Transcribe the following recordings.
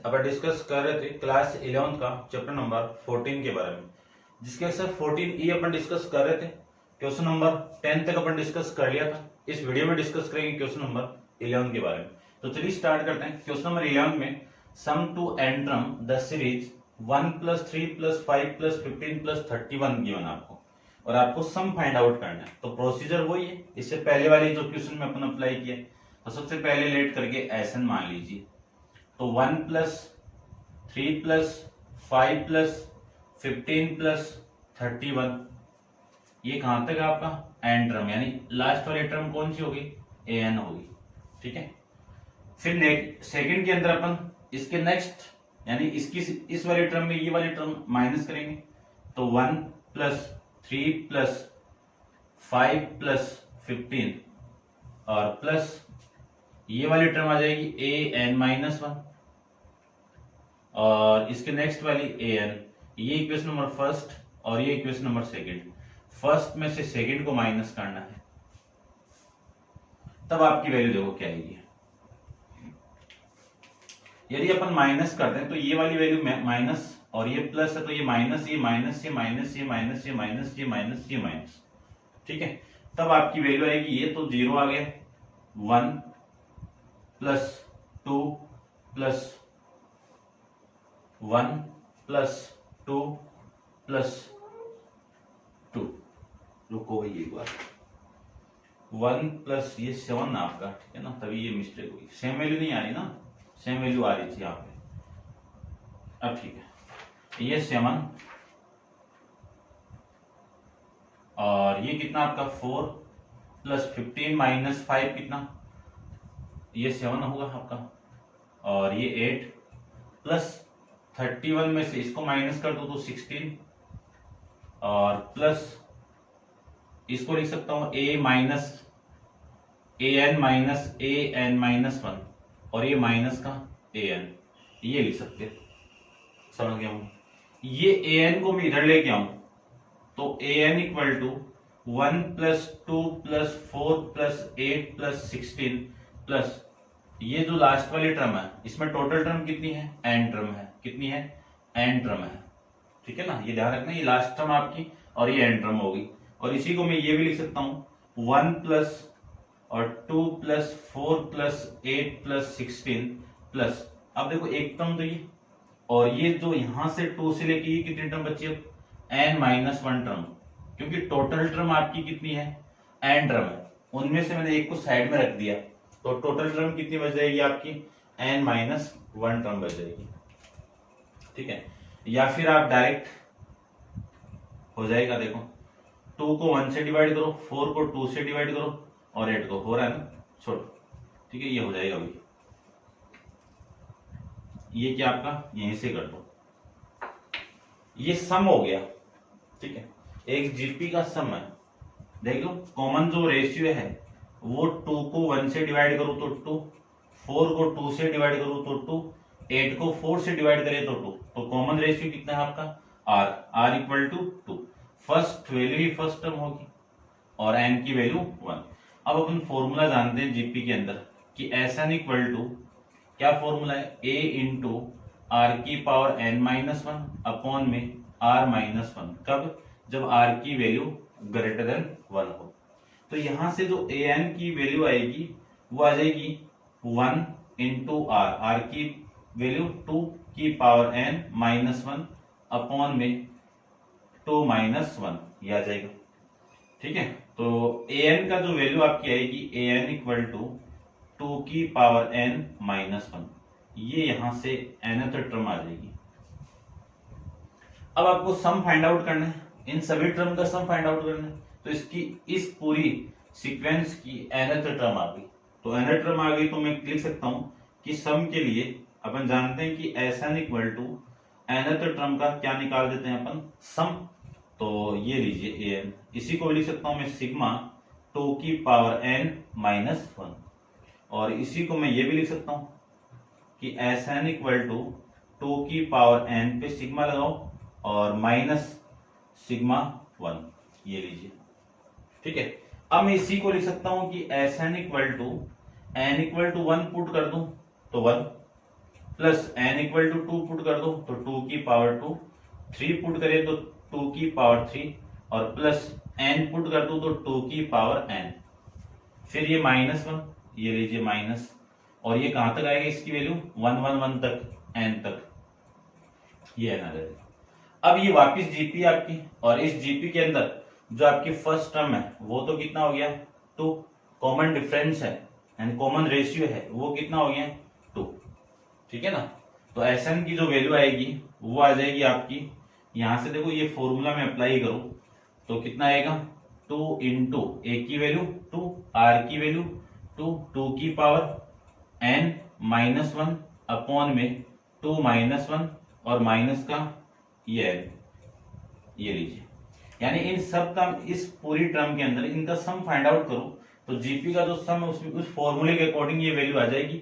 अपन discuss कर रहे थे क्लास 11 का चैप्टर नंबर 14 के बारे में, जिसके सर 14 अपन डिस्कस कर रहे थे। क्वेश्चन नंबर 10 तक अपन डिस्कस कर लिया था। इस वीडियो में डिस्कस करेंगे क्वेश्चन नंबर 11 के बारे में। तो चलिए स्टार्ट करते हैं। क्वेश्चन नंबर 11 में sum to n term the series 1 + 3 + 5 + 15 + 31 given आपको, और आपको सम फाइंड आउट करना है। तो प्रोसीजर वही है, इससे पहले वाली जो क्वेश्चन में अपन अप्लाई किया। तो सबसे पहले लेट करके एसन मान लीजिए। तो 1 + 3 + 5 + 15 + 31, ये कहां तक है आपका एंड टर्म, यानी लास्ट वाली टर्म कौन सी होगी, an होगी। ठीक है, फिर सेकंड के अंदर अपन इसके नेक्स्ट यानी इसकी इस वाली टर्म में ये वाली टर्म माइनस करेंगे। तो 1 + 3 + 5 + 15 और प्लस ये वाली टर्म आ जाएगी an-1 और इसके नेक्स्ट वाली an। ये इक्वेशन नंबर फर्स्ट और ये इक्वेशन नंबर सेकंड। फर्स्ट में से सेकंड को माइनस करना है, तब आपकी वैल्यू देखो क्या आएगी। यदि अपन माइनस करते हैं तो ये वाली वैल्यू माइनस और ये प्लस है, तो ये माइनस, ये माइनस, ये माइनस, ये माइनस, ये माइनस, ये माइनस, ये माइनस। ठीक है, तब आपकी वैल्यू आएगी ये तो 0 आ गया। 1 + 2 + 1 + 2 + 2। रुको भाई एक बार, 1 + ये 7 ना आपका, ठीक है ना, तभी ये मिस्टेक हुई। सेम वैल्यू नहीं आ रही ना, सेम वैल्यू आ रही थी यहाँ पे। अब ठीक है, ये 7 और ये कितना आपका 4 + 15 - 5 कितना, ये 7 होगा आपका, और ये 8 प्लस 31 में से इसको माइनस कर दो तो 16 और प्लस इसको लिख सकता हूं an-1 और ये माइनस का an, ये लिख सकते हैं। समझ गया हूं। ये an को मैं इधर लेके आऊं तो an = 1 + 2 + 4 + 8 + 16 प्लस ये जो लास्ट वाली टर्म है, इसमें टोटल टर्म कितनी है, n टर्म है। कितनी है, n टर्म है। ठीक है ना, ये ध्यान रखना, ये लास्ट टर्म आपकी और ये n टर्म होगी। और इसी को मैं ये भी लिख सकता हूं 1 + और 2 + 4 + 8 + 16 प्लस, अब देखो एक टर्म तो ये, और ये जो यहां से 2 से लेके ये कितनी टर्म बची है, n-1 टर्म, क्योंकि टोटल टर्म आपकी कितनी है, n टर्म है। उनमें से मैंने एक को साइड में रख दिया, तो टोटल टर्म कितनी बच जाएगी आपकी, n-1 टर्म बच जाएगी। ठीक है, या फिर आप डायरेक्ट हो जाएगा, देखो 2 को 1 से डिवाइड करो, 4 को 2 से डिवाइड करो और 8 को, हो रहा है ना, छोड़ो। ठीक है, ये हो जाएगा अभी, ये क्या आपका यहीं से कर दो, ये सम हो गया। ठीक है, एक जीपी का सम है। देख लो, कॉमन जो रेशियो है वो 2 को 1 से डिवाइड करो तो 2, 4 को 2 से डिवाइड करो तो 2, 8 को 4 से डिवाइड करें तो 2। तो कॉमन रेशियो कितना है आपका, r = 2। फर्स्ट वैल्यू ही फर्स्ट टर्म होगी और n की वैल्यू 1। अब अपन फॉर्मूला जानते हैं जीपी के अंदर कि SN = क्या फॉर्मूला है, a × r⁻n-1 अपॉन में r-1। कब, जब r की वैल्यू > 1 हो। तो यहां से जो an की वैल्यू आएगी वो आ जाएगी 1 × r की वैल्यू 2⁻n-1 अपॉन में 2 - 1, ये आ जाएगा। ठीक है, तो an का जो वैल्यू आपकी आएगी an = 2⁻n-1, ये यहां से nth टर्म आ जाएगी। अब आपको सम फाइंड आउट करना है, इन सभी टर्म का सम फाइंड आउट करना है। तो इसकी इस पूरी सीक्वेंस की nth टर्म आ गई, तो nth टर्म आ गई तो मैं लिख सकता हूं कि सम के लिए अपन जानते हैं कि SN = nth टर्म का क्या निकाल देते हैं अपन, सम। तो ये लीजिए an, इसी को लिख सकता हूं मैं सिग्मा 2⁻n-1, और इसी को मैं ये भी लिख सकता हूं कि SN = 2⁻n पे सिग्मा लगाओ और माइनस सिग्मा 1, ये लीजिए। ठीक है, अब मैं इसी को लिख सकता हूं कि SN = n = 1 पुट कर दूं तो 1, plus n equal to 2 put कर दो तो 2 की पावर 2, 3 पुट करें तो 2 की पावर 3 और प्लस n पुट कर दो तो 2 की पावर n। फिर ये -1, ये लीजिए माइनस, और ये कहां तक आएगा इसकी वैल्यू 1 1 1 तक, n तक, ये n आ जाएगा। अब ये वापस जीपी आपकी, और इस जीपी के अंदर जो आपकी फर्स्ट टर्म है वो तो कितना हो गया 2, कॉमन डिफरेंस है एंड कॉमन रेशियो है वो कितना हो गया 2, ठीक है ना। तो Sn की जो वैल्यू आएगी वो आ जाएगी आपकी, यहां से देखो ये फॉर्मूला में अप्लाई करो तो कितना आएगा 2 इंटू ए की वैल्यू 2, आर की वैल्यू 2, 2 की पावर n -1 अपॉन में 2 -1 और माइनस का ये n, ये लीजिए। यानी इन सब का, इस पूरी टर्म के अंदर इनका सम फाइंड आउट करो तो जीपी का जो सम है उसमें उस फॉर्मूले के अकॉर्डिंग ये वैल्यू आ जाएगी।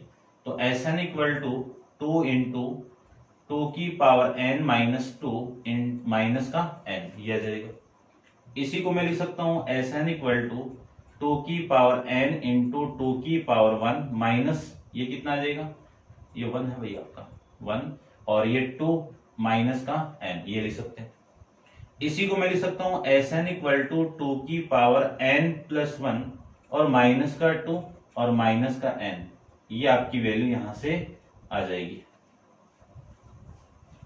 तो Sn इक्वल टू 2 इंटू 2 की पावर n -2 इन माइनस का n, ये आ जाएगा। इसी को मैं लिख सकता हूं Sn इक्वल टू 2 की पावर n इंटू 2 की पावर 1 माइनस, ये कितना आ जाएगा, ये 1 है भाई आपका 1, और ये 2 माइनस का n, ये लिख सकते हैं। इसी को मैं लिख सकता हूं Sn इक्वल टू 2 की पावर n प्लस 1 और माइनस का 2 और माइनस का n, ये आपकी वैल्यू यहां से आ जाएगी,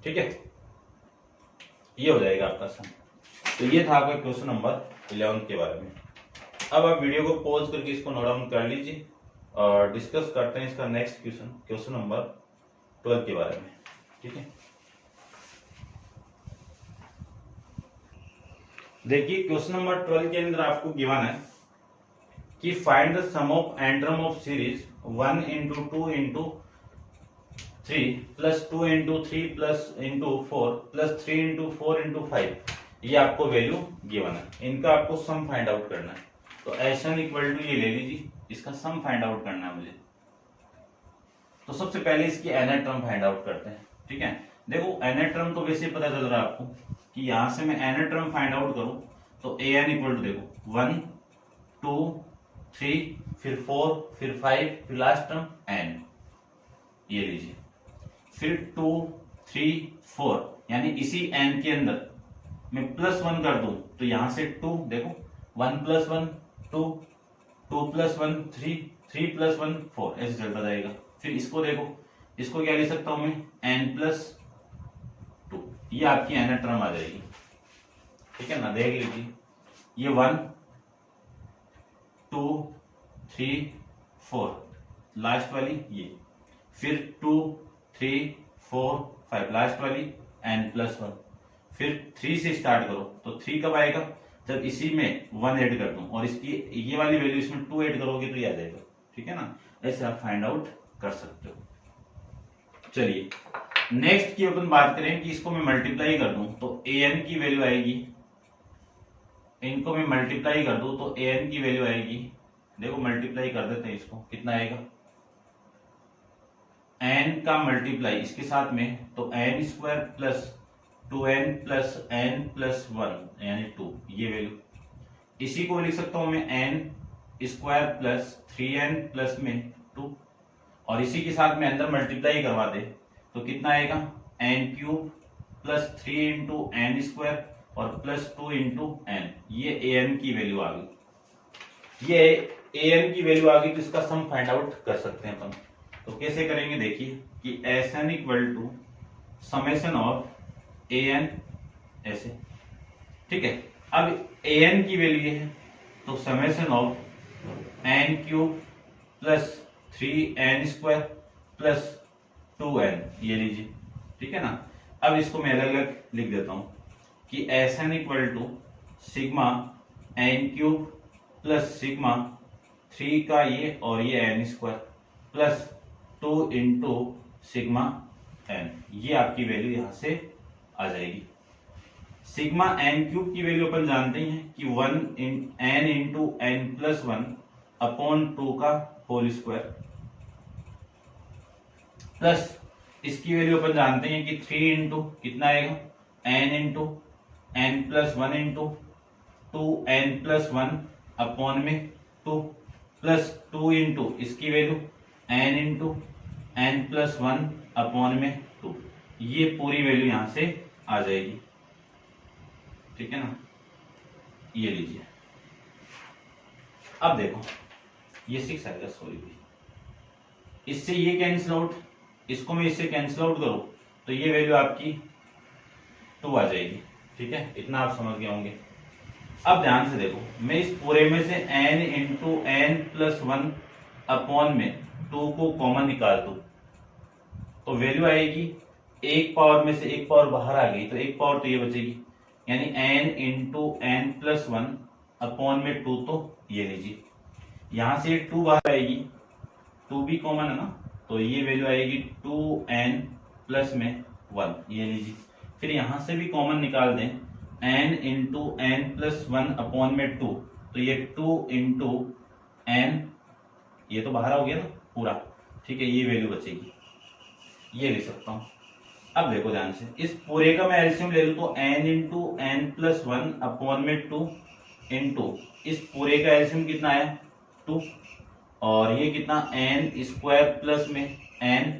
ठीक है। ये हो जाएगा आपका सम। तो ये था आपका क्वेश्चन नंबर 11 के बारे में। अब आप वीडियो को पॉज करके इसको नोट डाउन कर लीजिए और डिस्कस करते हैं इसका नेक्स्ट क्वेश्चन, क्वेश्चन नंबर 12 के बारे में, ठीक है। देखिए क्वेश्चन नंबर 12 के अंदर आपको गिवन है कि फाइंड द सम ऑफ एंड्रम ऑफ series 1 into 2 into 3 plus 2 into 3 plus into 4 plus 3 into 4 into 5, ये आपको वैल्यू गिवन है। इनका आपको सम फाइंड आउट करना है। तो Sn इक्वल टू ये ले लीजिए, इसका सम फाइंड आउट करना है मुझे। तो सबसे पहले इसकी nth टर्म फाइंड आउट करते हैं, ठीक है। देखो nth टर्म तो वैसे पता चल रहा है आपको कि यहां से मैं nth टर्म फाइंड आउट करूं तो An इक्वल टू देखो 1 2 3 फिर 4 फिर 5 फिर लास्ट टर्म n, ये लीजिए। फिर 2 3 4, यानी इसी n के अंदर मैं +1 कर दूं तो यहां से 2 देखो 1 + 1 2, 2 + 1 3, 3 + 1 4, ऐसे चलता जाएगा। फिर इसको देखो, इसको क्या लिख सकता हूं मैं n+2, ये आपकी nth टर्म आ जाएगी, ठीक है ना। देख लीजिए ये 1 2 3 4 लास्ट वाली ये, फिर 2 3 4 5 लास्ट वाली n+1, फिर 3 से स्टार्ट करो तो 3 कब आएगा जब इसी में 1 ऐड कर दूं और इसकी ये वाली वैल्यू इसमें 2 ऐड करोगे तो ये आ जाएगा, ठीक है ना। ऐसे आप फाइंड आउट कर सकते हो। चलिए नेक्स्ट की अपन बात करें कि इसको मैं मल्टीप्लाई कर दूं तो an की वैल्यू आएगी, इनको मैं मल्टीप्लाई कर दूं तो an की वैल्यू आएगी, देखो मल्टीप्लाई कर देते हैं इसको, कितना आएगा n का मल्टीप्लाई इसके साथ में तो n² plus 2n plus n plus 1 यानी 2, ये वैल्यू। इसी को लिख सकता हूं मैं n² प्लस 3n प्लस में 2, और इसी के साथ में अंदर मल्टीप्लाई करवा दे तो कितना आएगा n³ प्लस 3 इंटू n² और प्लस 2 इंटू n, ये an की वैल्यू आ गई। ये an की वैल्यू आ गई तो इसका सम फाइंड आउट कर सकते हैं अपन। तो कैसे करेंगे देखिए कि Sn equal to summation of an, ऐसे, ठीक है। अब an की वैल्यू है तो summation of n³ plus 3n² plus 2n, ये लीजिए, ठीक है ना। अब इसको मैं अलग अलग लिख देता हूं कि Sn equal to sigma n³ plus sigma 3 का ये और ये n² plus 2 into sigma n, ये आपकी वैल्यू यहां से आ जाएगी। सिग्मा n³ की वैल्यू अपन जानते हैं कि 1 n इंटू n+1 अपॉन 2 का होल स्क्वायर, प्लस इसकी वैल्यू अपन जानते हैं कि 3 इंटू कितना आएगा n into n+1 into 2n+1 upon में 2 प्लस 2 इंटू इसकी value n into n+1 upon में 2, ये पूरी वैल्यू यहां से आ जाएगी, ठीक है ना। ये लीजिए, अब देखो ये 6 आएगा, सॉरी, इससे ये कैंसिल आउट, इसको मैं इससे कैंसिल आउट करूं तो ये वैल्यू आपकी 2 आ जाएगी, ठीक है। इतना आप समझ गए होंगे। अब ध्यान से देखो, मैं इस पूरे में से n इंटू n+1 अपॉन में 2 को कॉमन निकाल दूं तो वैल्यू आएगी, एक पावर में से एक पावर बाहर आ गई तो एक पावर तो ये बचेगी, यानी n इंटू n+1 अपॉन में 2, तो ये लीजिए, यहां से 2 बाहर आएगी, 2 भी कॉमन है ना, तो ये वैल्यू आएगी 2n प्लस में 1, ये लीजिए। फिर यहां से भी कॉमन निकाल दें, n इंटू n+1 अपॉन में 2, तो ये 2 इंटू n, ये तो बाहर हो गया ना पूरा, ठीक है, ये वैल्यू बचेगी, ये लिख सकता हूं। अब देखो ध्यान से, इस पूरे का मैं एलसीएम ले लूं तो n इंटू n+1 अपॉन में 2 इंटू इस पूरे का एलसीएम कितना आया 2, और ये कितना n² प्लस में n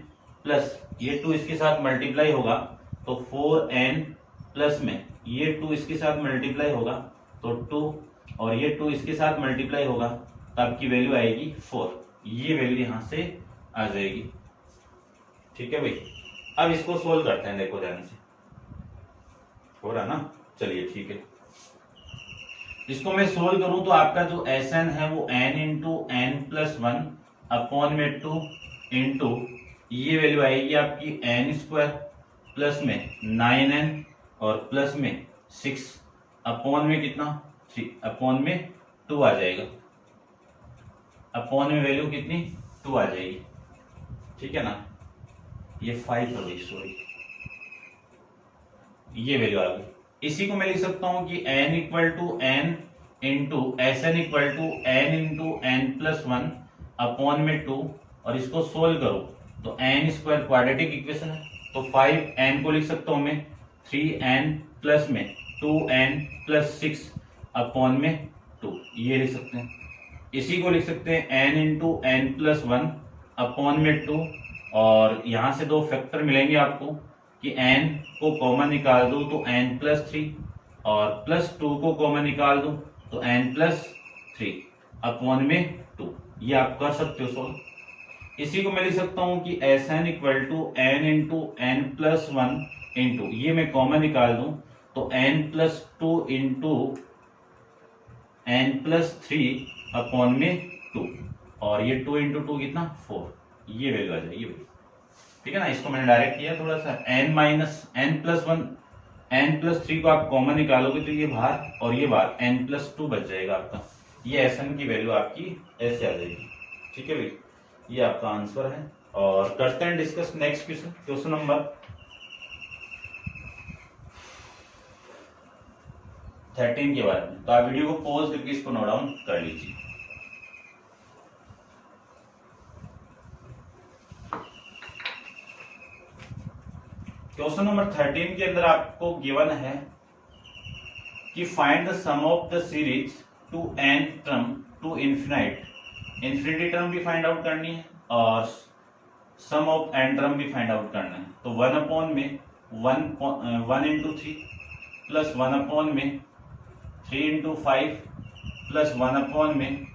प्लस ये 2 इसके साथ मल्टीप्लाई होगा तो 4n प्लस में ये 2 इसके साथ मल्टीप्लाई होगा तो 2, और ये 2 इसके साथ मल्टीप्लाई होगा तो आपकी वैल्यू आएगी 4, ये वैल्यू यहां से आ जाएगी, ठीक है भाई। अब इसको सोल्व करते हैं, देखो ध्यान से, हो रहा ना, चलिए ठीक है। इसको मैं सोल्व करूं तो आपका जो Sn है वो n इंटू n+1 अपॉन में 2 इंटू ये वैल्यू आएगी आपकी n² प्लस में 9n और प्लस में 6 अपॉन में कितना 3 अपॉन में 2 आ जाएगा, अपॉन में वैल्यू कितनी 2 आ जाएगी, ठीक है ना। ये 5 हो गई, सॉरी, ये वैल्यू आ गई। इसी को मैं लिख सकता हूं कि n equal to n into Sn equal to n into n+1 upon में 2, और इसको सोल्व करो तो n² क्वाड्रेटिक इक्वेशन है तो 5n को लिख सकता हूं मैं 3n प्लस में 2n प्लस 6 अपॉन में 2, ये लिख सकते हैं। इसी को लिख सकते हैं n इंटू n+1 अपॉन में 2, और यहां से दो फैक्टर मिलेंगे आपको कि n को कॉमन निकाल दो तो n+3 और +2 को कॉमन निकाल दो तो n+3 अपॉन में 2, ये आप कर सकते हो सॉल्व। इसी को मैं लिख सकता हूं कि Sn equal to n into n+1 into ये मैं कॉमन निकाल दूं तो n+2 इंटू n+3 अपॉन में 2, और ये 2 इंटू 2 कितना 4, ये वैल्यू आ जाएगी, ठीक है ना। इसको मैंने डायरेक्ट किया थोड़ा सा, n+1 n+3 को आप कॉमन निकालोगे तो ये बाहर और ये बाहर n+2 बच जाएगा आपका, ये Sn की वैल्यू आपकी ऐसे आ जाएगी, ठीक है भाई। ये आपका आंसर है। और करते हैं discuss next question, question number 13 के बारे में। तो आप वीडियो को पॉज करके इसको नोट डाउन कर लीजिए। क्वेश्चन नंबर 13 के अंदर आपको गिवन है कि find the sum of the series to n term to infinite, infinity term भी फाइंड आउट करनी है और सम ऑफ n टर्म भी फाइंड आउट करना है। तो 1 अपॉन में 1 इंटू 3 प्लस 1 अपॉन में 3 इंटू 5 प्लस 1 अपॉन में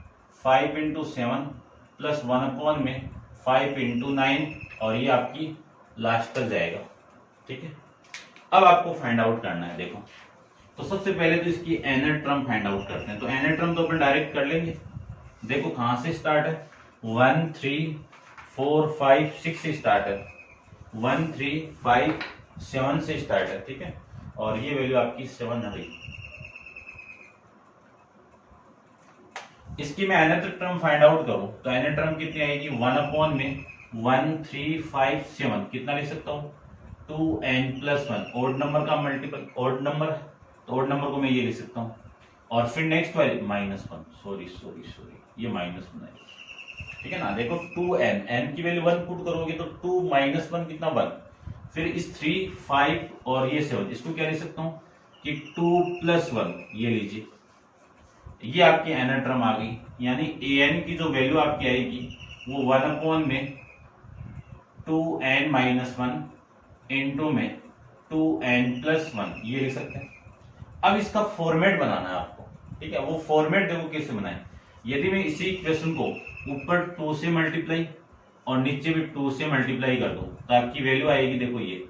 5 इंटू 7 प्लस 1 अपॉन में 5 इंटू 9, और ये आपकी लास्ट तक जाएगा, ठीक है। अब आपको फाइंड आउट करना है। देखो तो सबसे पहले तो इसकी nth टर्म फाइंड आउट करते हैं। तो nth टर्म तो अपन डायरेक्ट कर लेंगे। देखो कहां से स्टार्ट है, 1 3 4 5 6 से स्टार्ट है, 1 3 5 7 से स्टार्ट है, ठीक है। और ये वैल्यू आपकी 7 है। इसकी मैं nth टर्म फाइंड आउट करूं तो nth टर्म कितनी आएगी, 1 अपॉन में 1 3 5 7 कितना लिख सकता हूं 2n+1, ओड नंबर का मल्टीपल, ओड नंबर है तो ओड नंबर को मैं ये लिख सकता हूँ। और फिर नेक्स्ट वाली -1, सॉरी ये -1 है, ठीक है ना। देखो 2n, n की वैल्यू 1 पुट करोगे तो 2 - 1 कितना 1, फिर इस 3 5 और ये 7, इसको क्या लिख सकता हूँ कि 2+1, ये लीजिए, ये आपकी nth टर्म आ गई। यानी an की जो वैल्यू आपकी आएगी वो 1 अपॉन में 2n-1 इंटू में 2n+1 ये लिख सकते हैं। अब इसका फॉर्मेट बनाना है आपको, ठीक है। वो फॉर्मेट देखो कैसे बनाए। यदि मैं इसी इक्वेशन को ऊपर 2 से मल्टीप्लाई और नीचे भी 2 से मल्टीप्लाई कर दूं तो आपकी वैल्यू आएगी, देखो ये,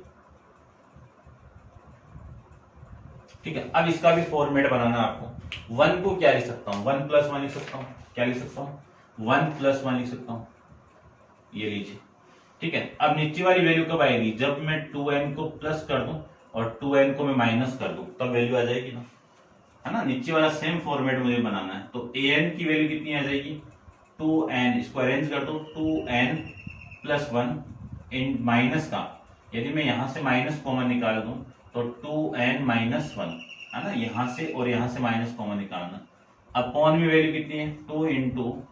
ठीक है। अब इसका भी फॉर्मेट बनाना है आपको। 1 को क्या लिख सकता हूं, 1+1 लिख सकता हूं। क्या लिख सकता हूं, 1+1 लिख सकता हूं, ये लीजिए, ठीक है। अब नीचे वाली वैल्यू कब आएगी, जब मैं 2n को प्लस कर दूं और 2n को मैं माइनस कर दूं तब वैल्यू आ जाएगी ना, है ना। नीचे वाला सेम फॉर्मेट मुझे बनाना है। तो an की वैल्यू कितनी आ जाएगी, 2n, इसको अरेंज कर दो, 2n+1 इन माइनस का, यदि मैं यहां से माइनस कॉमन निकाल दूं तो 2n-1, है ना। यहां से और यहां से माइनस कॉमन निकालना। अपॉन में वैल्यू कितनी है, 2 इंटू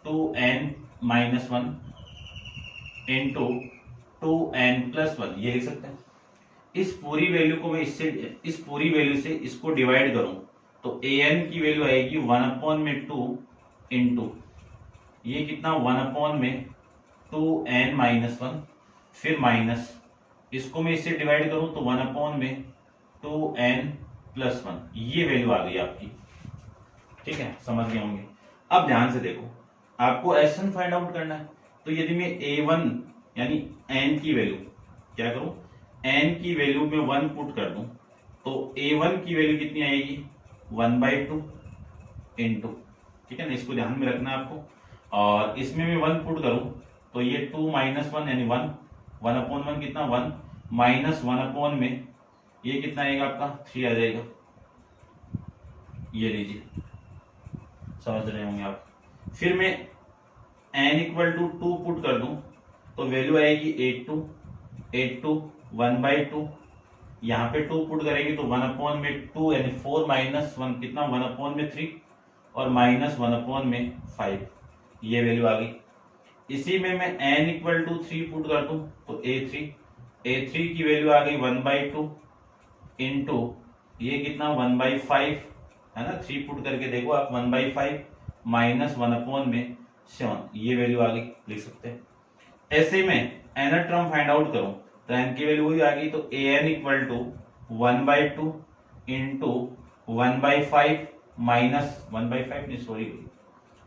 2n-1 इंटू 2n+1 ये लिख सकते हैं। इस पूरी वैल्यू को मैं इस पूरी वैल्यू से इसको डिवाइड करूं तो an की वैल्यू आएगी 1/2 इंटू ये कितना, 1/2 फिर माइनस, इसको मैं इससे डिवाइड करूं तो 1/2n+1 ये वैल्यू आ गई आपकी, ठीक है। समझ गए होंगे। अब ध्यान से देखो, आपको एसन फाइंड आउट करना है। तो यदि मैं a1 यानी n की वैल्यू क्या करूं, n की वैल्यू में 1 पुट कर दूं तो a1 की वैल्यू कितनी आएगी, 1/2 इंटू, ठीक है ना। इसको ध्यान में रखना है आपको। और इसमें मैं 1 पुट करूं तो ये 2-1 यानी 1/1 कितना, 1 माइनस 1/, में ये कितना आएगा आपका, 3 आ जाएगा, ये लीजिए, समझ रहे होंगे आप। फिर मैं n=2 पुट कर दूं तो वैल्यू आएगी 8 1/2, यहाँ पे 2 पुट करेंगे तो 1/2 यानी 4 माइनस 1 कितना, 1/3 और माइनस 1/5 ये वैल्यू आ गई। इसी में मैं n=3 पुट कर दूं तो a3 की वैल्यू आ गई 1/2 इंटू ये कितना, 1/5, है ना। 3 पुट करके देखो आप, 1/5 माइनस 1/7 ये वैल्यू आ गई, लिख सकते हैं। ऐसे में nth टर्म फाइंड आउट करूं तो n की वैल्यू वही आ गई। तो an=1/2 इंटू 1/5 माइनस 1/5 नहीं, sorry,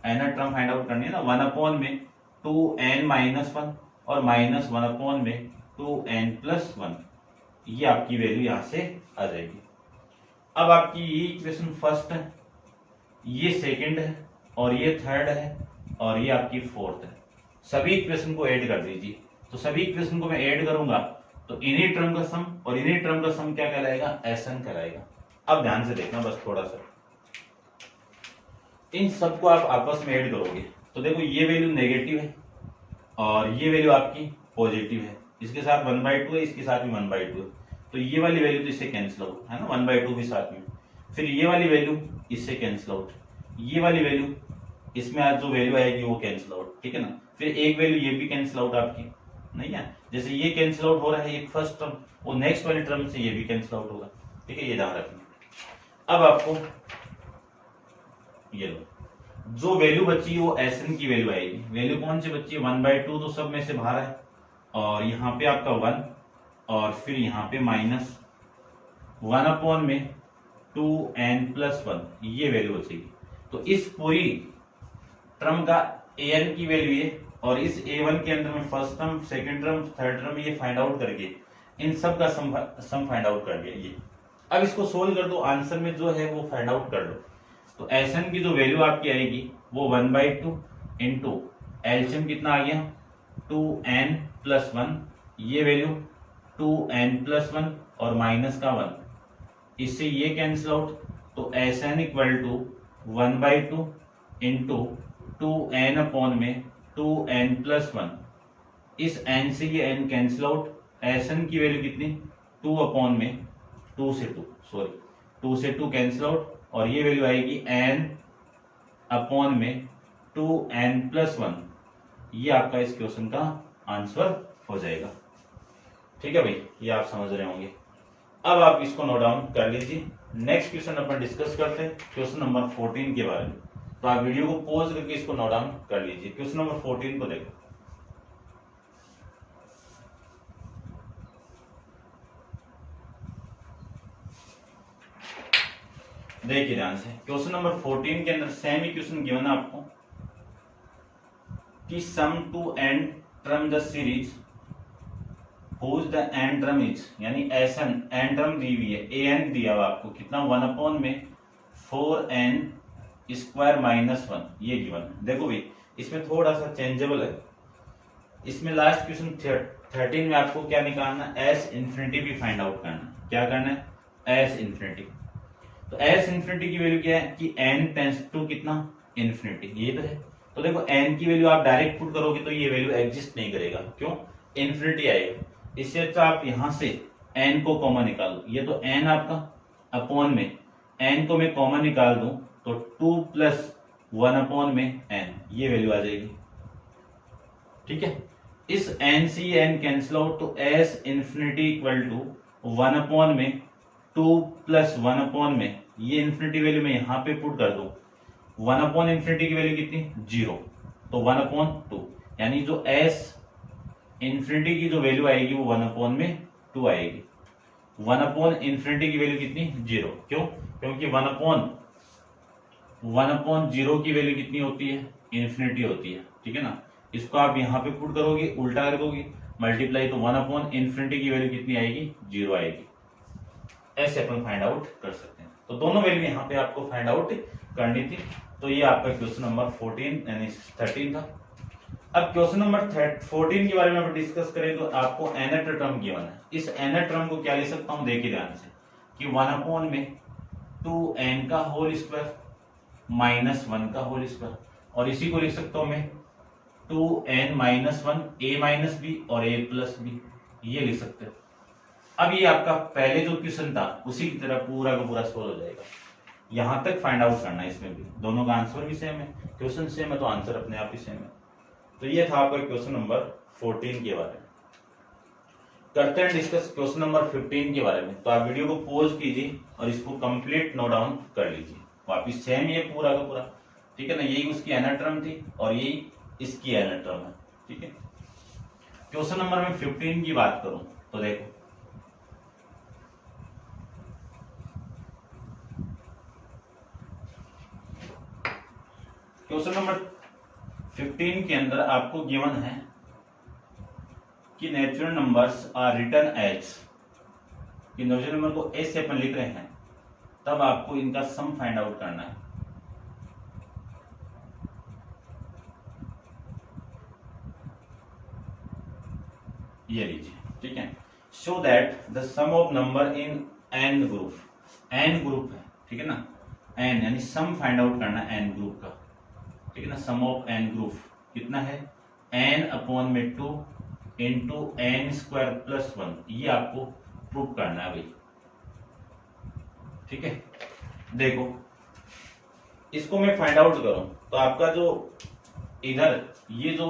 nth term find out करनी है ना, 1/2n-1 और माइनस 1/2n+1 ये आपकी वैल्यू यहां से आ जाएगी। अब आपकी ये इक्वेशन फर्स्ट है, ये सेकंड है और ये थर्ड है और ये आपकी फोर्थ है। सभी इक्वेशन को ऐड कर दीजिए। तो सभी इक्वेशन को मैं ऐड करूंगा तो इन्हीं टर्म का सम और इन्हीं टर्म का सम क्या कहलाएगा, एसन कहलाएगा। अब ध्यान से देखना बस थोड़ा सा, इन सबको आप आपस में ऐड करोगे तो देखो ये वैल्यू नेगेटिव है और ये वैल्यू आपकी पॉजिटिव है। इसके साथ 1/2 है, इसके साथ भी 1/2 है, तो ये वाली वैल्यू तो इससे कैंसिल आउट, है ना, 1/2 भी साथ में। फिर ये वाली वैल्यू इससे कैंसिल आउट, ये वाली वैल्यू इसमें आज जो वैल्यू आएगी वो कैंसिल आउट, ठीक है ना। फिर एक वैल्यू ये भी कैंसिल आउट आपकी, नहीं है, जैसे ये कैंसिल आउट हो रहा है ये फर्स्ट टर्म, वो नेक्स्ट वाली टर्म से ये भी कैंसिल आउट होगा, ठीक है, ये ध्यान रखना। अब आपको ये लो, जो वैल्यू बची वो एसएन की वैल्यू आएगी। वैल्यू कौन सी बची है, 1/2 तो सब में से बाहर है और यहाँ पे आपका 1 और फिर यहाँ पे माइनस 1/2n+1 ये वैल्यू बचेगी। तो इस पूरी टर्म का an की वैल्यू ये और इस a1 के अंदर में first term, second term, third term ये फाइंड आउट करके इन सब का सम फाइंड आउट कर दिया ये। अब इसको सोल्व कर दो, आंसर में जो है वो फाइंड आउट कर लो। तो एसएन की जो वैल्यू आपकी आएगी वो 1/2 इंटू एलसीएम कितना आ गया 2n+1, ये वैल्यू 2n+1 और माइनस का 1, इससे ये कैंसिल आउट। तो एसएन = 1/2 इंटू 2n में 2n+1, इस n से ये n कैंसिल आउट। एसएन की वैल्यू कितनी 2 में 2 से 2 कैंसिल आउट और ये वैल्यू आएगी n में 2n+1, ये आपका इस क्वेश्चन का आंसर हो जाएगा। ठीक है भाई, ये आप समझ रहे होंगे। अब आप इसको नोट डाउन कर लीजिए। नेक्स्ट क्वेश्चन अपन डिस्कस करते हैं क्वेश्चन नंबर 14 के बारे में। तो आप वीडियो को पॉज करके इसको नोट डाउन कर लीजिए। क्वेश्चन नंबर 14 को देखो। देखिए ध्यान से, क्वेश्चन नंबर 14 के अंदर सेम इक्वेशन गिवन है आपको कि sum to n term the series whose the n term is, यानी एसन एन टर्म दी हुई है, ए एन दिया हुआ आपको कितना 1 में 4n स्क्वायर माइनस 1, ये गिवन है। देखो भाई इसमें थोड़ा सा चेंजेबल है, इसमें लास्ट क्वेश्चन 13 में आपको क्या निकालना, एस इंफिनिटी भी फाइंड आउट करना। क्या करना है, एस इंफिनिटी। तो एस इंफिनिटी की वैल्यू क्या है कि n टेंस टू कितना इंफिनिटी, ये तो है। तो देखो n की वैल्यू आप डायरेक्ट पुट करोगे तो ये वैल्यू एग्जिस्ट नहीं करेगा, क्यों, इंफिनिटी आएगा। इससे अच्छा आप यहां से n को कॉमन निकालो, ये तो n आपका अपॉन में n को मैं कॉमन निकाल दूं तो 2 प्लस 1 में n, ये वैल्यू आ जाएगी। ठीक है, इस n से ये n कैंसिल आउट, तो s इंफिनिटी इक्वल टू 1 में 2 प्लस 1 में, ये इंफिनिटी वैल्यू मैं यहां पे पुट कर दूं, 1 इंफिनिटी की वैल्यू कितनी 0, तो 1/2, यानी जो s इंफिनिटी की जो वैल्यू आएगी वो 1 में 2 आएगी। 1 इंफिनिटी की वैल्यू कितनी 0, क्यों, क्योंकि 1/0 की वैल्यू कितनी होती है, इंफिनिटी होती है। ठीक है ना, इसको आप यहाँ पे पुट करोगे, उल्टा कर दोगे मल्टीप्लाई, तो 1 इंफिनिटी की वैल्यू कितनी आएगी 0 आएगी। ऐसे अपन फाइंड आउट कर सकते हैं। तो दोनों वैल्यू यहाँ पे आपको फाइंड आउट करनी थी। तो ये आपका क्वेश्चन नंबर 14 यानी 13 था। अब क्वेश्चन नंबर 14 के बारे में डिस्कस करें तो आपको nth टर्म गिवन है। इस nth टर्म को क्या लिख सकता हूं, देखिए ध्यान से कि 1 में 2n का होल स्क्वायर माइनस 1 का होल स्क्वायर, और इसी को लिख सकता हूं मैं 2n minus 1 a minus b और a प्लस बी, ये लिख सकते हैं। अब ये आपका पहले जो क्वेश्चन था उसी की तरह पूरा का पूरा सोल्व हो जाएगा। यहां तक फाइंड आउट करना है, इसमें भी दोनों का आंसर भी सेम है, क्वेश्चन सेम है तो आंसर अपने आप ही सेम है। तो ये था आपका क्वेश्चन नंबर 14 के बारे में। करते हैं डिस्कस क्वेश्चन नंबर 15 के बारे में। तो आप वीडियो को पॉज कीजिए और इसको कंप्लीट नोट डाउन कर लीजिए। वापिस सेम ये पूरा का पूरा, ठीक है ना, यही उसकी एनर टर्म थी और यही इसकी एनर टर्म है। ठीक है, क्वेश्चन नंबर में 15 की बात करूं तो देखो क्वेश्चन नंबर 15 के अंदर आपको गिवन है कि natural numbers are written as, कि नेचुरल नंबर को एस से अपन लिख रहे हैं, तब आपको इनका सम फाइंड आउट करना है। ये लीजिए, ठीक है, show that the sum of number in n group, n group है, ठीक है ना, एन यानी सम फाइंड आउट करना है एन ग्रुप का। ठीक है ना, सम ऑफ एन ग्रुप कितना है, एन अपॉन में 2 इंटू एन स्क्वायर प्लस 1, ये आपको प्रूव करना है भाई। ठीक है, देखो इसको मैं फाइंड आउट करूं तो आपका जो इधर ये जो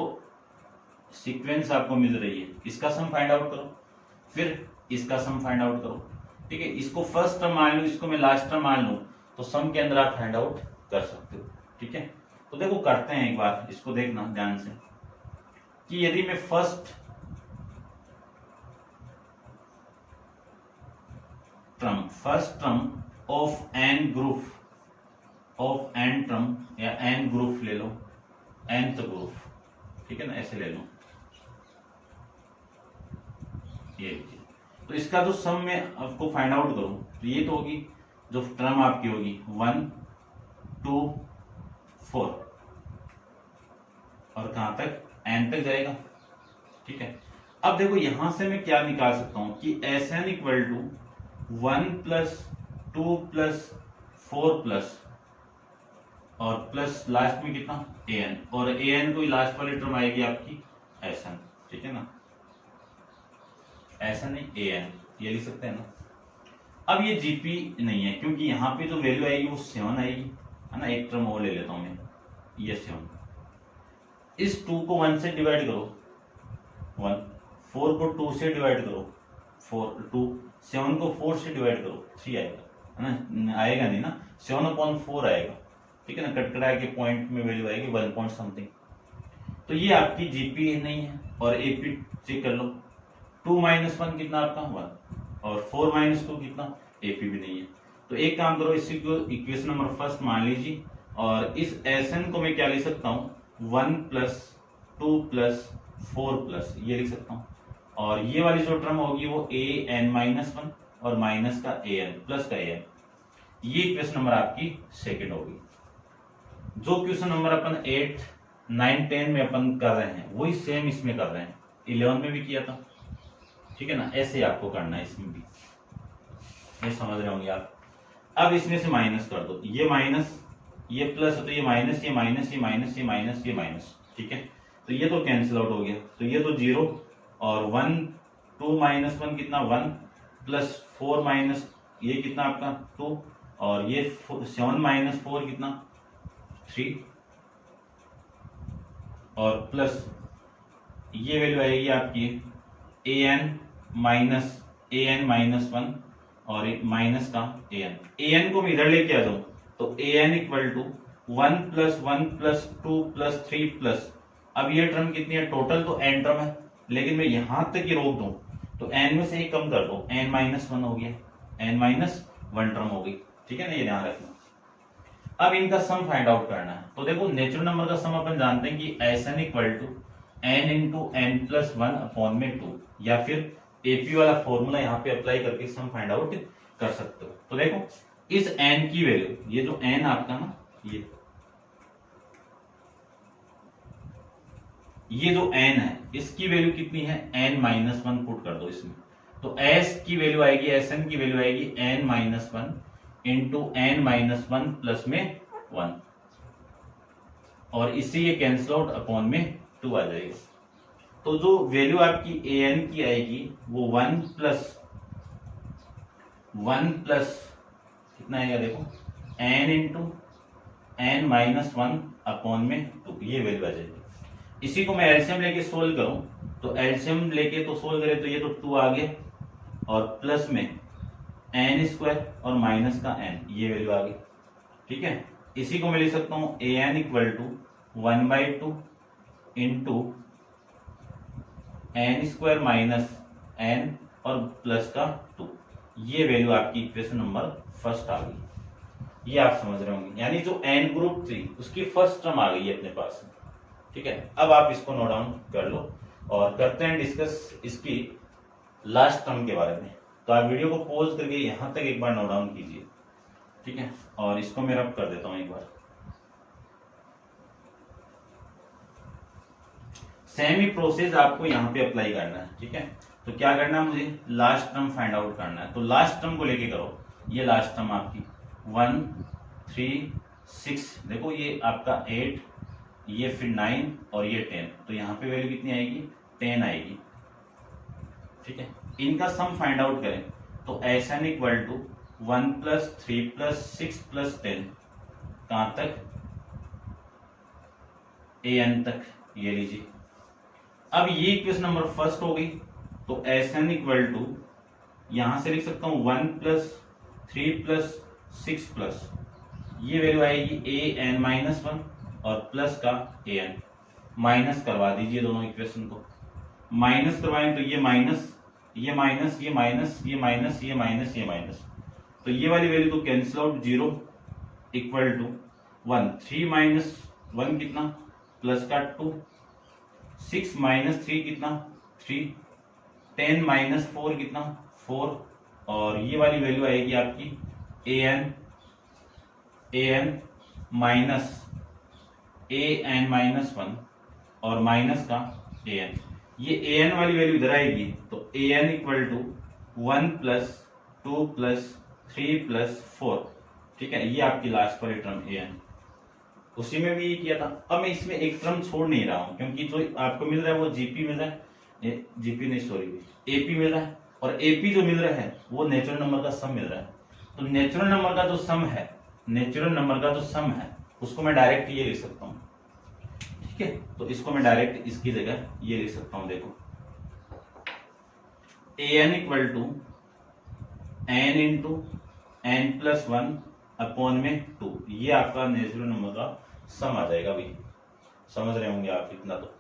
सीक्वेंस आपको मिल रही है इसका सम फाइंड आउट करो, फिर इसका सम फाइंड आउट करो। ठीक है, इसको फर्स्ट टर्म मान लूं, इसको मैं लास्ट टर्म मान लूं, तो सम के अंदर आप फाइंड आउट कर सकते हो। ठीक है, तो देखो करते हैं एक बार, इसको देखना ध्यान से कि यदि मैं first term of n group, of n term या एन ग्रुप ले लो, nth ग्रुप, ठीक है ना, ऐसे ले लो ये। तो इसका जो सम में आपको फाइंड आउट करूं तो ये तो होगी जो टर्म आपकी होगी 1 2 4 और कहां तक n तक जाएगा। ठीक है, अब देखो यहां से मैं क्या निकाल सकता हूं कि Sn equal to 1 plus 2 plus 4 plus और प्लस लास्ट में कितना an, और an कोई लास्ट वाली टर्म आएगी आपकी Sn। ठीक है ना, Sn नहीं an, ये लिख सकते हैं ना। अब ये जीपी नहीं है क्योंकि यहाँ पे जो वैल्यू आएगी वो 7 आएगी, है ना, एक टर्म और ले लेता हूं मैं, ये 7। इस 2 को 1 से डिवाइड करो 1, 4 को 2 से डिवाइड करो 4 2, 7 को 4 से डिवाइड करो 3 आएगा, है ना, आएगा नहीं ना, 7/4 आएगा। ठीक है ना, कटकटा के पॉइंट में वैल्यू आएगी 1 पॉइंट समथिंग। तो ये आपकी जीपी नहीं है। और एपी चेक कर लो, 2 - 1 कितना आपका 1 और 4 - 2 कितना, एपी भी नहीं है। तो एक काम करो, इसी को इक्वेशन नंबर फर्स्ट मान लीजिए और इस Sn को मैं क्या लिख सकता हूँ 1 प्लस 2 प्लस 4 प्लस ये लिख सकता हूँ और ये वाली जो टर्म होगी वो an-1 और माइनस का an प्लस का an, ये क्वेश्चन नंबर आपकी सेकंड होगी। जो क्वेश्चन नंबर अपन 8, 9, 10 में अपन कर रहे हैं वही सेम इसमें कर रहे हैं, 11 में भी किया था, ठीक है ना। ऐसे आपको करना है इसमें भी, ये समझ रहे होंगे आप। अब इसमें से माइनस कर दो, ये माइनस ये प्लस है तो ये माइनस ये माइनस ये माइनस ये माइनस ये माइनस, ठीक है। तो ये तो कैंसिल आउट हो गया, तो ये तो 0 और 1 2 माइनस 1 कितना 1 प्लस 4 माइनस ये कितना आपका 2 और ये 7 माइनस 4 कितना 3 और प्लस ये वैल्यू आएगी आपकी an माइनस 1 और माइनस का an को मैं इधर लेके आ जाऊं तो an equal to 1 plus 1 plus 2 plus 3 plus, अब ये टर्म कितनी है टोटल तो n टर्म है, लेकिन मैं यहां तक ही रोक दूं तो n में से एक कम कर दो, n माइनस 1 हो गया, n माइनस 1 टर्म हो गई, ठीक है ना, ये ध्यान रखना। अब इनका सम फाइंड आउट करना है, तो देखो नेचुरल नंबर का सम अपन जानते हैं कि Sn equal to n into n plus 1 upon में 2, या फिर एपी वाला फॉर्मूला यहाँ पे अप्लाई करके सम फाइंड आउट कर सकते हो। तो देखो इस n की वैल्यू, ये जो n आपका ना ये जो n है इसकी वैल्यू कितनी है n माइनस 1 पुट कर दो इसमें, तो s की वैल्यू आएगी Sn की वैल्यू आएगी n minus 1 into n minus 1 plus में 1 और इससे ये कैंसिल आउट अपॉन में 2 आ जाएगा। तो जो वैल्यू आपकी an की आएगी वो 1 प्लस कितना आएगा देखो n into n minus 1 upon में 2, ये वैल्यू आ जाएगी। इसी को मैं एलसीएम लेके सोल्व करूं तो एलसीएम लेके तो सोल्व करें तो ये तो 2 आ गया और प्लस में एन स्क्वायर और माइनस का n, ये वैल्यू आ गई, ठीक है। इसी को मैं लिख सकता हूं an equal to 1/2 into n square minus n और प्लस का 2, ये वैल्यू आपकी इक्वेशन नंबर फर्स्ट आ गई, ये आप समझ रहे होंगे। यानी जो n ग्रुप थी उसकी फर्स्ट टर्म आ गई है अपने पास, ठीक है। अब आप इसको नोट डाउन कर लो और करते हैं डिस्कस इसकी लास्ट टर्म के बारे में। तो आप वीडियो को पॉज करके यहां तक एक बार नोट डाउन कीजिए, ठीक है। और इसको मैं रब कर देता हूं एक बार। सेम ही प्रोसेस आपको यहाँ पे अप्लाई करना है, ठीक है। तो क्या करना है, मुझे लास्ट टर्म फाइंड आउट करना है, तो लास्ट टर्म को लेके करो। ये लास्ट टर्म आपकी 1 3 6, देखो ये आपका 8, ये फिर 9 और ये 10, तो यहाँ पे वैल्यू कितनी आएगी 10 आएगी, ठीक है। इनका सम फाइंड आउट करें तो Sn equal to 1 plus 3 plus 6 plus 10 कहां तक an तक, ये लीजिए। अब ये इक्वेशन नंबर फर्स्ट हो गई, तो Sn इक्वल टू यहां से लिख सकता हूं 1 प्लस 3 प्लस 6 प्लस, ये वैल्यू आएगी an माइनस 1 और प्लस का an, माइनस करवा दीजिए दोनों इक्वेशन को। माइनस करवाएं तो ये माइनस ये माइनस ये माइनस ये माइनस ये माइनस ये माइनस, तो ये वाली वैल्यू तो cancel out, 0 equal to 1 3 minus 1 कितना प्लस का 2, 6 माइनस 3 कितना 3, 10 माइनस 4 कितना 4 और ये वाली वैल्यू आएगी आपकी an माइनस 1 और माइनस का an, ये an वाली वैल्यू इधर आएगी तो an equal to 1 plus 2 plus 3 plus 4, ठीक है। ये आपकी लास्ट वाली टर्म an, उसी में भी ये किया था। अब मैं इसमें एक टर्म छोड़ नहीं रहा हूं क्योंकि जो आपको मिल रहा है वो जीपी मिल रहा है, जीपी नहीं सॉरी एपी मिल रहा है, और एपी जो मिल रहा है वो नेचुरल नंबर का सम मिल रहा है। तो नेचुरल नंबर का जो सम है, नेचुरल नंबर का जो सम है उसको मैं डायरेक्ट ये लिख सकता हूँ, ठीक है। तो इसको मैं डायरेक्ट इसकी जगह ये लिख सकता हूं, देखो an equal to n into n plus 1 upon में 2, ये आपका नेचुरल नंबर का सम आ जाएगा भाई, समझ रहे होंगे आप इतना तो,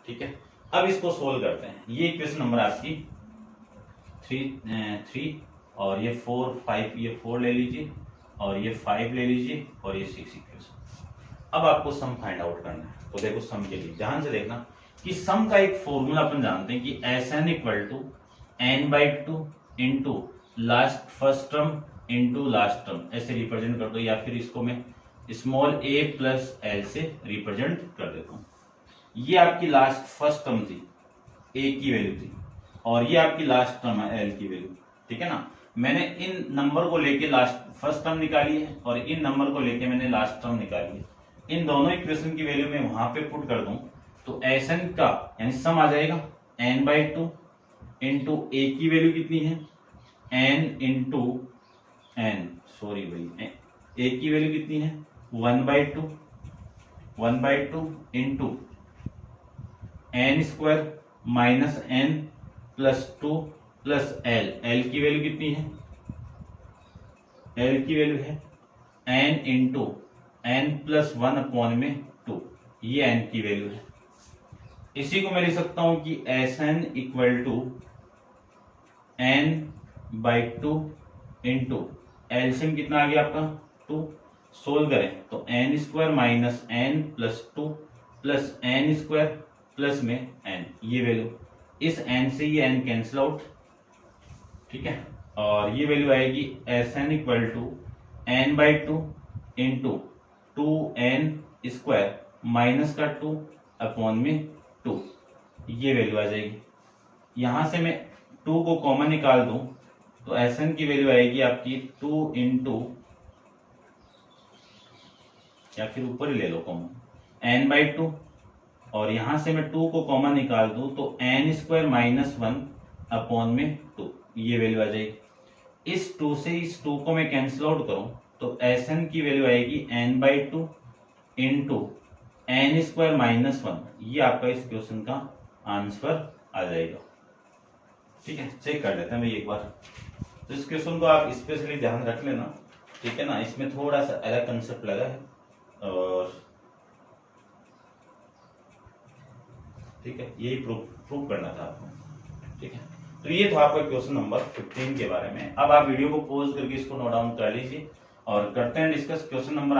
ठीक है। अब इसको सोल्व करते हैं। ये इक्वेशन नंबर आपकी 3 और ये 4 5 ये 4 ले लीजिए और ये 5 ले लीजिए और ये 6 इक्वेशन। अब आपको सम फाइंड आउट करना है। तो देखो सम के लिए ध्यान से देखना कि सम का एक फॉर्मूला अपन जानते हैं कि Sn equal to n/2 into last first term into last term, ऐसे रिप्रेजेंट कर दो, या फिर इसको मैं स्मॉल a प्लस एल से रिप्रेजेंट कर देता हूँ। ये आपकी लास्ट फर्स्ट टर्म थी, a की वैल्यू थी, और ये आपकी लास्ट टर्म है l की वैल्यू, ठीक है ना। मैंने इन नंबर को लेके लास्ट फर्स्ट टर्म निकाली है और इन नंबर को लेके मैंने लास्ट टर्म निकाली है। इन दोनों इक्वेशन की वैल्यू मैं वहां पे पुट कर दूं तो Sn का यानी सम आ जाएगा n/2 इंटू a की वैल्यू कितनी है n इंटू n, सॉरी भाई, a की वैल्यू कितनी है 1/2 into n square minus n plus 2 plus l की वैल्यू कितनी है, l की वैल्यू है n into n plus 1 upon में 2, ये n की वैल्यू है। इसी को मैं लिख सकता हूं कि Sn equal to n/2 into LCM कितना आ गया आपका 2, सोल्व करें तो n square minus n plus 2 plus n square plus में n, ये वैल्यू, इस n से ये n कैंसिल आउट, ठीक है, और ये वैल्यू आएगी Sn equal to n/2 into 2n square minus का 2 अपॉन में 2, ये वैल्यू आ जाएगी। यहां से मैं 2 को कॉमन निकाल दूं तो Sn की वैल्यू आएगी आपकी 2 इंटू, या फिर ऊपर ही ले लो कॉमन, n/2, और यहां से मैं 2 को कॉमन निकाल दूं तो n स्क्वायर माइनस 1 अपॉन में 2, ये वैल्यू आ जाएगी। इस 2 से इस 2 को मैं कैंसिल आउट करूं तो Sn की वैल्यू आएगी n/2 into n square minus 1, ये आपका इस क्वेश्चन का आंसर आ जाएगा। ठीक है, चेक कर लेते हैं भाई एक बार। तो इस क्वेश्चन को आप स्पेशली ध्यान रख लेना, ठीक है ना, इसमें थोड़ा सा अलग कंसेप्ट लगा है, और ठीक है, यही प्रूव करना था आपको। ठीक है, तो ये था आपका क्वेश्चन नंबर 15 के बारे में। अब आप वीडियो को पॉज करके इसको नोट डाउन कर लीजिए और करते हैं डिस्कस क्वेश्चन नंबर